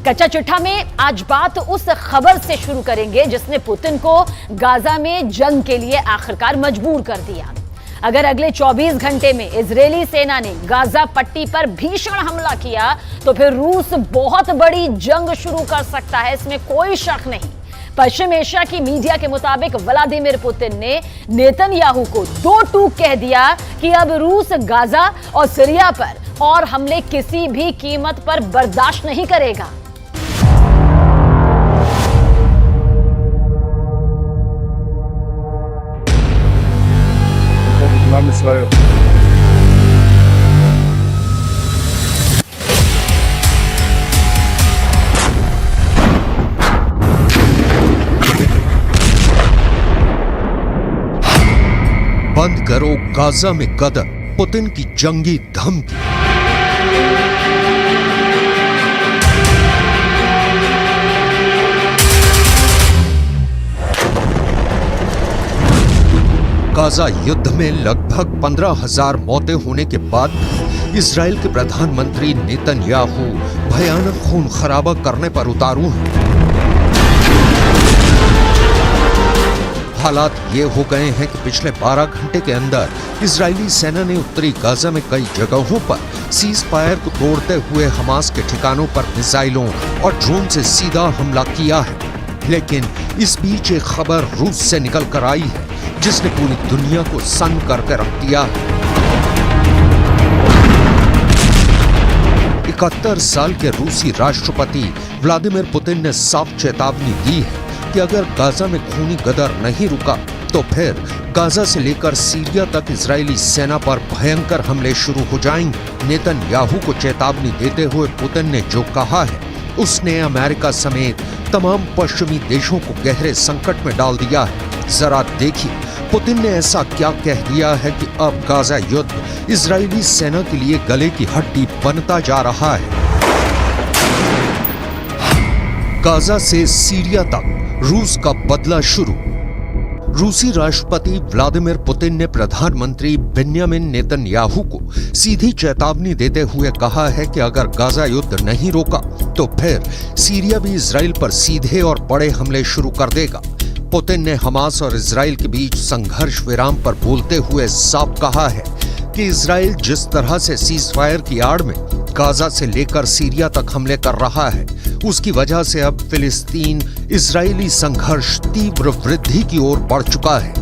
कच्चा चिट्ठा में आज बात उस खबर से शुरू करेंगे जिसने पुतिन को गाजा में जंग के लिए आखिरकार मजबूर कर दिया। अगर अगले 24 घंटे में इजरायली सेना ने गाजा पट्टी पर भीषण हमला किया तो फिर रूस बहुत बड़ी जंग शुरू कर सकता है, इसमें कोई शक नहीं। पश्चिम एशिया की मीडिया के मुताबिक व्लादिमीर पुतिन ने नेतन्याहू को दो टूक कह दिया कि अब रूस गाजा और सीरिया पर और हमले किसी भी कीमत पर बर्दाश्त नहीं करेगा। बंद करो गाजा में कदम, पुतिन की जंगी धमकी। गाजा युद्ध में लगभग 15,000 मौतें होने के बाद इजराइल के प्रधानमंत्री नेतन्याहू भयानक खून खराबा करने पर उतारू हैं। हालात ये हो गए हैं कि पिछले 12 घंटे के अंदर इजरायली सेना ने उत्तरी गाजा में कई जगहों पर सीज फायर को तोड़ते हुए हमास के ठिकानों पर मिसाइलों और ड्रोन से सीधा हमला किया है। लेकिन इस बीच एक खबर रूस से निकल कर आई है जिसने पूरी दुनिया को सन्न करके रख दिया है। 71 साल के रूसी राष्ट्रपति व्लादिमीर पुतिन ने साफ चेतावनी दी है कि अगर गाजा में खूनी गदर नहीं रुका तो फिर गाजा से लेकर सीरिया तक इजरायली सेना पर भयंकर हमले शुरू हो जाएंगे। नेतन्याहू को चेतावनी देते हुए पुतिन ने जो कहा है उसने अमेरिका समेत तमाम पश्चिमी देशों को गहरे संकट में डाल दिया है। जरा देखिए पुतिन ने ऐसा क्या कह दिया है कि अब गाजा युद्ध इजरायली सेना के लिए गले की हड्डी बनता जा रहा है। गाजा से सीरिया तक रूस का बदला शुरू। रूसी राष्ट्रपति व्लादिमीर पुतिन ने प्रधानमंत्री बेन्यामिन नेतन्याहू को सीधी चेतावनी देते हुए कहा है कि अगर गाजा युद्ध नहीं रोका तो फिर सीरिया भी इजराइल पर सीधे और बड़े हमले शुरू कर देगा। पुतिन ने हमास और इजराइल के बीच संघर्ष विराम पर बोलते हुए साफ कहा है कि इजराइल जिस तरह से सीज फायर की आड़ में गाजा से लेकर सीरिया तक हमले कर रहा है उसकी वजह से अब फिलिस्तीन इजरायली संघर्ष तीव्र वृद्धि की ओर बढ़ चुका है।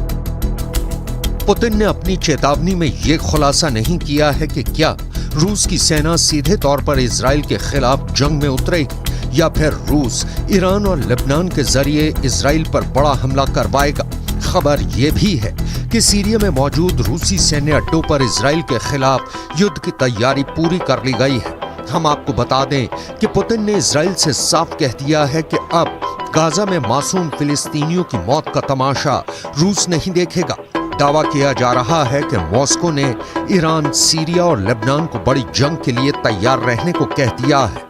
पुतिन ने अपनी चेतावनी में यह खुलासा नहीं किया है कि क्या रूस की सेना सीधे तौर पर इजराइल के खिलाफ जंग में उतरेगी या फिर रूस ईरान और लेबनान के जरिए इजराइल पर बड़ा हमला करवाएगा। खबर यह भी है कि सीरिया में मौजूद रूसी सैन्य अड्डों पर इजराइल के खिलाफ युद्ध की तैयारी पूरी कर ली गई है। हम आपको बता दें कि पुतिन ने इजराइल से साफ कह दिया है कि अब गाजा में मासूम फिलिस्तीनियों की मौत का तमाशा रूस नहीं देखेगा। दावा किया जा रहा है कि मॉस्को ने ईरान, सीरिया और लेबनान को बड़ी जंग के लिए तैयार रहने को कह दिया है।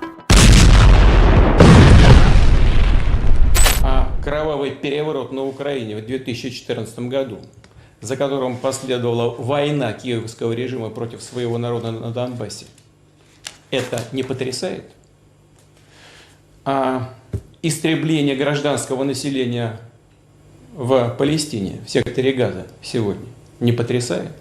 Кровавый переворот на Украине в 2014 году, за которым последовала война киевского режима против своего народа на Донбассе, это не потрясает? А истребление гражданского населения в Палестине, в секторе Газа сегодня, не потрясает?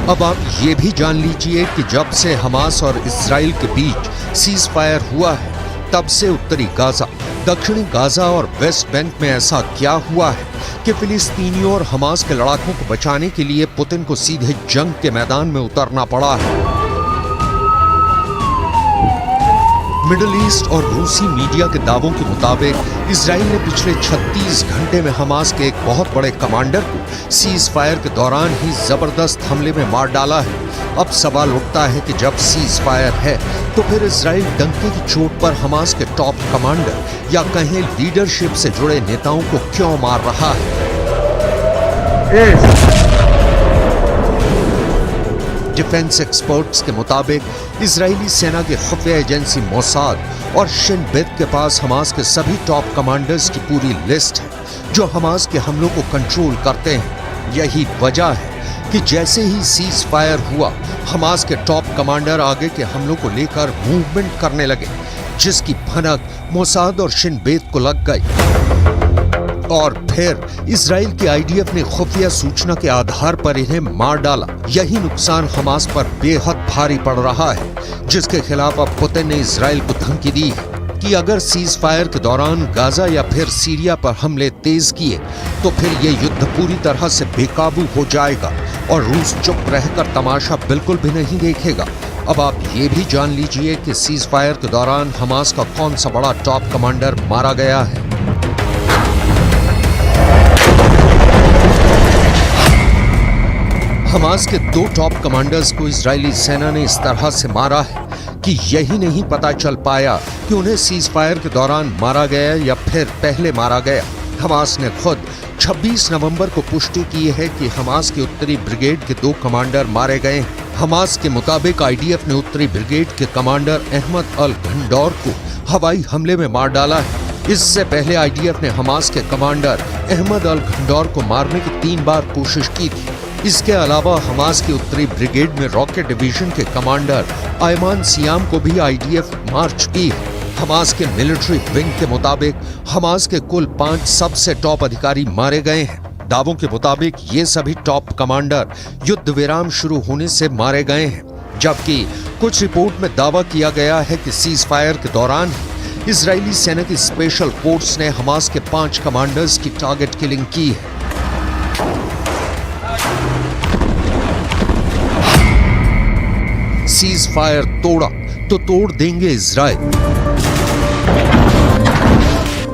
अब आप ये भी जान लीजिए कि जब से हमास और इजराइल के बीच सीज फायर हुआ है तब से उत्तरी गाजा, दक्षिणी गाजा और वेस्ट बैंक में ऐसा क्या हुआ है कि फिलिस्तीनियों और हमास के लड़ाकों को बचाने के लिए पुतिन को सीधे जंग के मैदान में उतरना पड़ा है। मिडिल ईस्ट और रूसी मीडिया के दावों के मुताबिक इजराइल ने पिछले 36 घंटे में हमास के एक बहुत बड़े कमांडर को सीज फायर के दौरान ही जबरदस्त हमले में मार डाला है। अब सवाल उठता है कि जब सीज फायर है तो फिर इजराइल डंके की चोट पर हमास के टॉप कमांडर या कहें लीडरशिप से जुड़े नेताओं को क्यों मार रहा है। डिफेंस एक्सपर्ट्स के मुताबिक इजरायली सेना की खुफिया एजेंसी मोसाद और शिन बेत के पास हमास के सभी टॉप कमांडर्स की पूरी लिस्ट है जो हमास के हमलों को कंट्रोल करते हैं। यही वजह है कि जैसे ही सीज फायर हुआ, हमास के टॉप कमांडर आगे के हमलों को लेकर मूवमेंट करने लगे, जिसकी भनक मोसाद और शिन बेत को लग गई। और फिर इजराइल की आईडीएफ ने खुफिया सूचना के आधार पर इन्हें मार डाला। यही नुकसान हमास पर बेहद भारी पड़ रहा है, जिसके खिलाफ अब पुतिन ने इजराइल को धमकी दी है कि अगर सीज फायर के दौरान गाजा या फिर सीरिया पर हमले तेज किए तो फिर ये युद्ध पूरी तरह से बेकाबू हो जाएगा और रूस चुप रहकर तमाशा बिल्कुल भी नहीं देखेगा। अब आप ये भी जान लीजिए कि सीज फायर के दौरान हमास का कौन सा बड़ा टॉप कमांडर मारा गया है। हमास के 2 टॉप कमांडर्स को इजरायली सेना ने इस तरह से मारा है कि यही नहीं पता चल पाया कि उन्हें सीज फायर के दौरान मारा गया या फिर पहले मारा गया। हमास ने खुद 26 नवंबर को पुष्टि की है कि हमास के उत्तरी ब्रिगेड के 2 कमांडर मारे गए हैं। हमास के मुताबिक आईडीएफ ने उत्तरी ब्रिगेड के कमांडर अहमद अल घंडौर को हवाई हमले में मार डाला है। इससे पहले आईडीएफ ने हमास के कमांडर अहमद अल घंडौर को मारने की 3 बार कोशिश की थी। इसके अलावा हमास की उत्तरी ब्रिगेड में रॉकेट डिवीजन के कमांडर आयमान सियाम को भी आईडीएफ मार चुकी है। हमास के मिलिट्री विंग के मुताबिक हमास के कुल 5 सबसे टॉप अधिकारी मारे गए हैं। दावों के मुताबिक ये सभी टॉप कमांडर युद्ध विराम शुरू होने से मारे गए हैं, जबकि कुछ रिपोर्ट में दावा किया गया है कि सीज फायर के दौरान इजरायली सेना की स्पेशल फोर्स ने हमास के 5 कमांडर्स की टारगेट किलिंग की है। सीज फायर तोड़ा तो तोड़ देंगे इजराइल।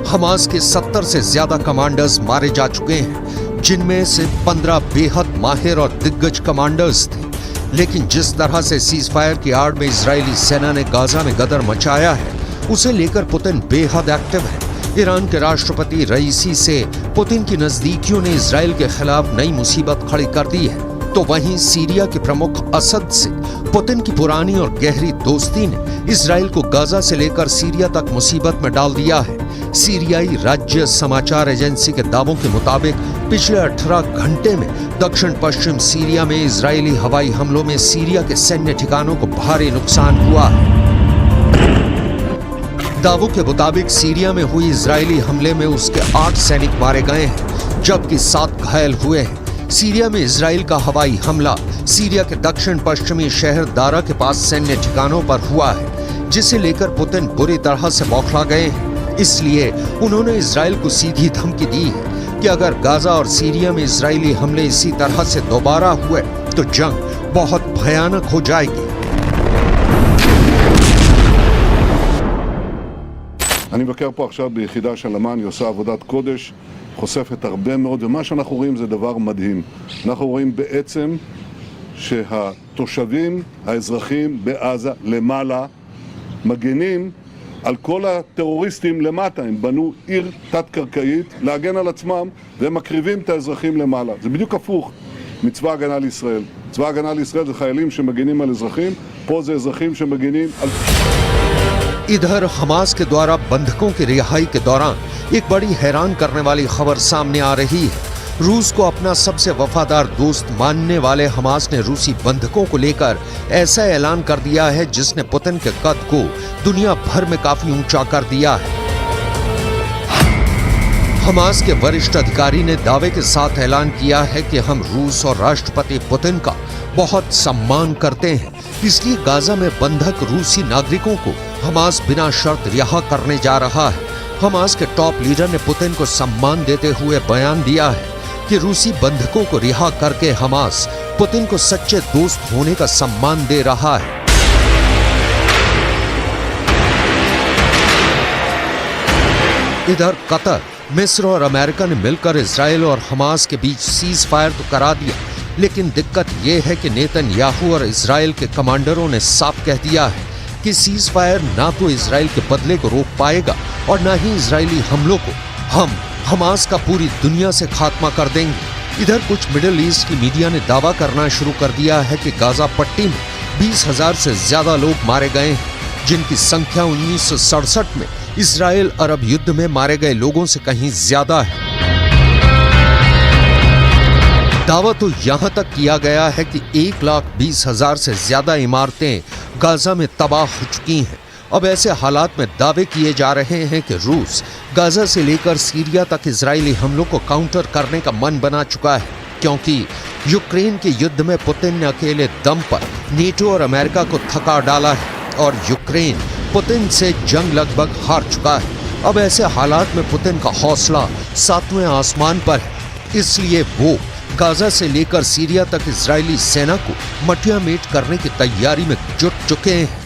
हमास के 70 से ज्यादा कमांडर्स मारे जा चुके हैं, जिनमें से 15 बेहद माहिर और दिग्गज कमांडर्स थे। लेकिन जिस तरह से सीज फायर की आड़ में इजरायली सेना ने गाजा में गदर मचाया है, उसे लेकर पुतिन बेहद एक्टिव है। ईरान के राष्ट्रपति रईसी से पुतिन की नजदीकियों ने इजराइल के खिलाफ नई मुसीबत खड़ी कर दी है, तो वहीं सीरिया के प्रमुख असद से पुतिन की पुरानी और गहरी दोस्ती ने इजराइल को गाजा से लेकर सीरिया तक मुसीबत में डाल दिया है। सीरियाई राज्य समाचार एजेंसी के दावों के मुताबिक पिछले 18 घंटे में दक्षिण पश्चिम सीरिया में इजरायली हवाई हमलों में सीरिया के सैन्य ठिकानों को भारी नुकसान हुआ है। दावों के मुताबिक सीरिया में हुई इजरायली हमले में उसके 8 सैनिक मारे गए हैं, जबकि 7 घायल हुए हैं। सीरिया में इजराइल का हवाई हमला सीरिया के दक्षिण पश्चिमी शहर दारा के पास सैन्य ठिकानों पर हुआ है, जिसे लेकर पुतिन बुरी तरह से बौखला गए हैं। इसलिए उन्होंने इजराइल को सीधी धमकी दी है कि अगर गाजा और सीरिया में इजरायली हमले इसी तरह से दोबारा हुए तो जंग बहुत भयानक हो जाएगी। אני מבקר פה עכשיו ביחידה של אמ"ן, היא עושה עבודת קודש, חושפת הרבה מאוד, ומה שאנחנו רואים זה דבר מדהים. אנחנו רואים בעצם שהתושבים, האזרחים בעזה למעלה, מגנים על כל הטרוריסטים למטה. הם בנו עיר תת-קרקעית להגן על עצמם, והם מקריבים את האזרחים למעלה. זה בדיוק הפוך מצבא הגנה לישראל. צבא הגנה לישראל זה חיילים שמגנים על אזרחים, פה זה אזרחים שמגנים על... इधर हमास के द्वारा बंधकों की रिहाई के दौरान एक बड़ी हैरान करने वाली खबर सामने आ रही है। रूस को अपना सबसे वफादार दोस्त मानने वाले हमास ने रूसी बंधकों को लेकर ऐसा ऐलान कर दिया है जिसने पुतिन के कद को दुनिया भर में काफी ऊंचा कर दिया है। हमास के वरिष्ठ अधिकारी ने दावे के साथ ऐलान किया है कि हम रूस और राष्ट्रपति पुतिन का बहुत सम्मान करते हैं, इसलिए गाजा में बंधक रूसी नागरिकों को हमास बिना शर्त रिहा करने जा रहा है। हमास के टॉप लीडर ने पुतिन को सम्मान देते हुए बयान दिया है कि रूसी बंधकों को रिहा करके हमास पुतिन को सच्चे दोस्त होने का सम्मान दे रहा है। इधर कतर, मिस्र और अमेरिका ने मिलकर इजराइल और हमास के बीच सीज फायर तो करा दिया, लेकिन दिक्कत यह है कि नेतन्याहू और इजराइल के कमांडरों ने साफ कह दिया है कि सीज फायर ना तो इजराइल के बदले को रोक पाएगा और ना ही इजरायली हमलों को। हम हमास का पूरी दुनिया से खात्मा कर देंगे। इधर कुछ मिडिल ईस्ट की मीडिया ने दावा करना शुरू कर दिया है कि गाजा पट्टी में 20,000 से ज्यादा लोग मारे गए हैं, जिनकी संख्या 1967 में इजराइल अरब युद्ध में मारे गए लोगों से कहीं ज्यादा है। दावा तो यहां तक किया गया है कि 1,20,000 से ज्यादा इमारतें गाजा में तबाह हो चुकी हैं। अब ऐसे हालात में दावे किए जा रहे हैं कि रूस गाजा से लेकर सीरिया तक इजरायली हमलों को काउंटर करने का मन बना चुका है, क्योंकि यूक्रेन के युद्ध में पुतिन ने अकेले दम पर नेटो और अमेरिका को थका डाला है और यूक्रेन पुतिन से जंग लगभग हार चुका है। अब ऐसे हालात में पुतिन का हौसला 7वें आसमान पर है, इसलिए वो गाजा से लेकर सीरिया तक इजरायली सेना को मटियामेट करने की तैयारी में जुट चुके हैं।